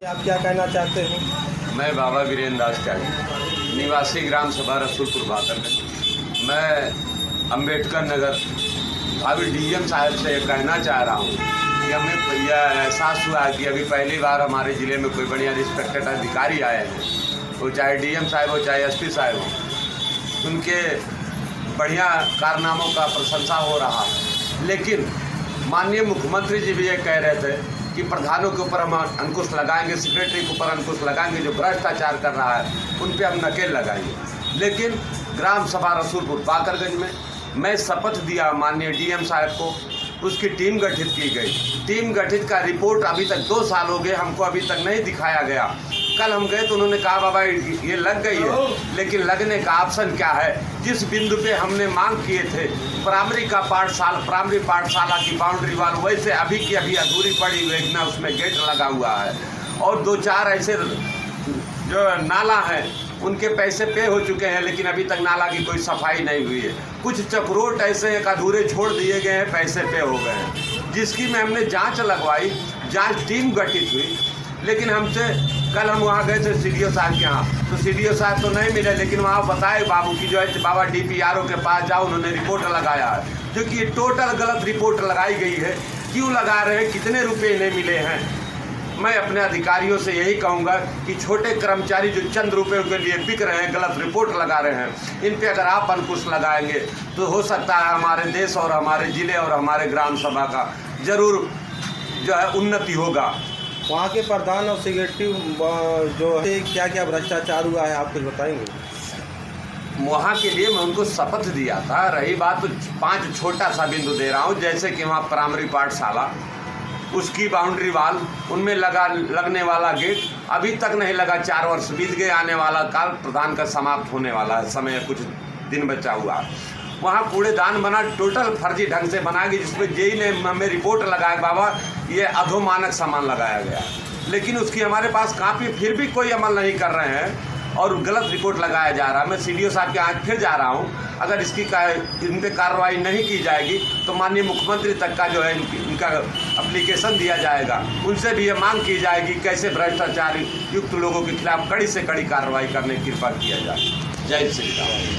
आप क्या कहना चाहते हैं? मैं बाबा वीरेंद्र दास त्यागी, निवासी ग्राम सभा रसूलपुर बाकरगंज। मैं अम्बेडकर नगर अभी डीएम साहब से कहना चाह रहा हूँ कि हमें यह एहसास हुआ है कि अभी पहली बार हमारे ज़िले में कोई बढ़िया रिस्पेक्टेड अधिकारी आए हैं, वो चाहे डीएम साहब हो चाहे एसपी साहब हो, उनके बढ़िया कारनामों का प्रशंसा हो रहा है। लेकिन माननीय मुख्यमंत्री जी भी ये कह रहे थे कि प्रधानों के ऊपर हम अंकुश लगाएंगे, सेक्रेटरी के ऊपर अंकुश लगाएंगे, जो भ्रष्टाचार कर रहा है उन पे हम नकेल लगाएंगे। लेकिन ग्राम सभा रसूलपुर बाकरगंज में मैं शपथ दिया माननीय डीएम साहब को, उसकी टीम गठित की गई। टीम गठित का रिपोर्ट अभी तक 2 साल हो गए, हमको अभी तक नहीं दिखाया गया। कल हम गए तो उन्होंने कहा बाबा ये लग गई है, लेकिन लगने का ऑप्शन क्या है? जिस बिंदु पे हमने मांग किए थे प्राइमरी पाठशाला की बाउंड्री वाल, वैसे अभी की अभी अधूरी पड़ी हुई है, ना उसमें गेट लगा हुआ है। और 2-4 ऐसे जो नाला है उनके पैसे पे हो चुके हैं, लेकिन अभी तक नाला की कोई सफाई नहीं हुई है। कुछ चक्रोट ऐसे एक अधूरे छोड़ दिए गए हैं, पैसे पे हो गए हैं, जिसकी में हमने जांच लगवाई, जांच टीम गठित हुई। लेकिन हमसे कल हम वहाँ गए थे सीडीओ साहब के यहाँ, तो सीडीओ साहब तो नहीं मिले, लेकिन वहाँ बताए बाबू की जो है बाबा डीपीआरओ के पास जाओ, उन्होंने रिपोर्ट लगाया है, जो कि टोटल गलत रिपोर्ट लगाई गई है। क्यों लगा रहे हैं, कितने रुपये नहीं मिले हैं? मैं अपने अधिकारियों से यही कहूँगा कि छोटे कर्मचारी जो चंद रुपयों के लिए बिक रहे हैं, गलत रिपोर्ट लगा रहे हैं, इन पे अगर आप अंकुश लगाएंगे तो हो सकता है हमारे देश और हमारे ज़िले और हमारे ग्राम सभा का ज़रूर जो है उन्नति होगा। वहाँ के प्रधान और सेक्रेटरी जो है क्या क्या भ्रष्टाचार हुआ है, आप कुछ बताएंगे? वहाँ के लिए मैं उनको शपथ दिया था। रही बात तो 5 छोटा सा बिंदु दे रहा हूँ, जैसे कि वहाँ प्राइमरी पाठशाला, उसकी बाउंड्री वाल, उनमें लगने वाला गेट अभी तक नहीं लगा। 4 वर्ष बीत गए, आने वाला काल प्रधान का समाप्त होने वाला है, समय कुछ दिन बचा हुआ। वहाँ कूड़ेदान बना, टोटल फर्जी ढंग से बनाएगी, जिसमें जेई ने हमें रिपोर्ट लगाया बाबा ये अधोमानक सामान लगाया गया, लेकिन उसकी हमारे पास काफ़ी फिर भी कोई अमल नहीं कर रहे हैं और गलत रिपोर्ट लगाया जा रहा है। मैं सीडीओ साहब के आज फिर जा रहा हूँ, अगर इन पर कार्रवाई नहीं की जाएगी तो माननीय मुख्यमंत्री तक का जो है इनका एप्लीकेशन दिया जाएगा, उनसे भी ये मांग की जाएगी कैसे भ्रष्टाचार युक्त लोगों के खिलाफ कड़ी से कड़ी कार्रवाई करने की कृपा किया जाए। जय श्री राम।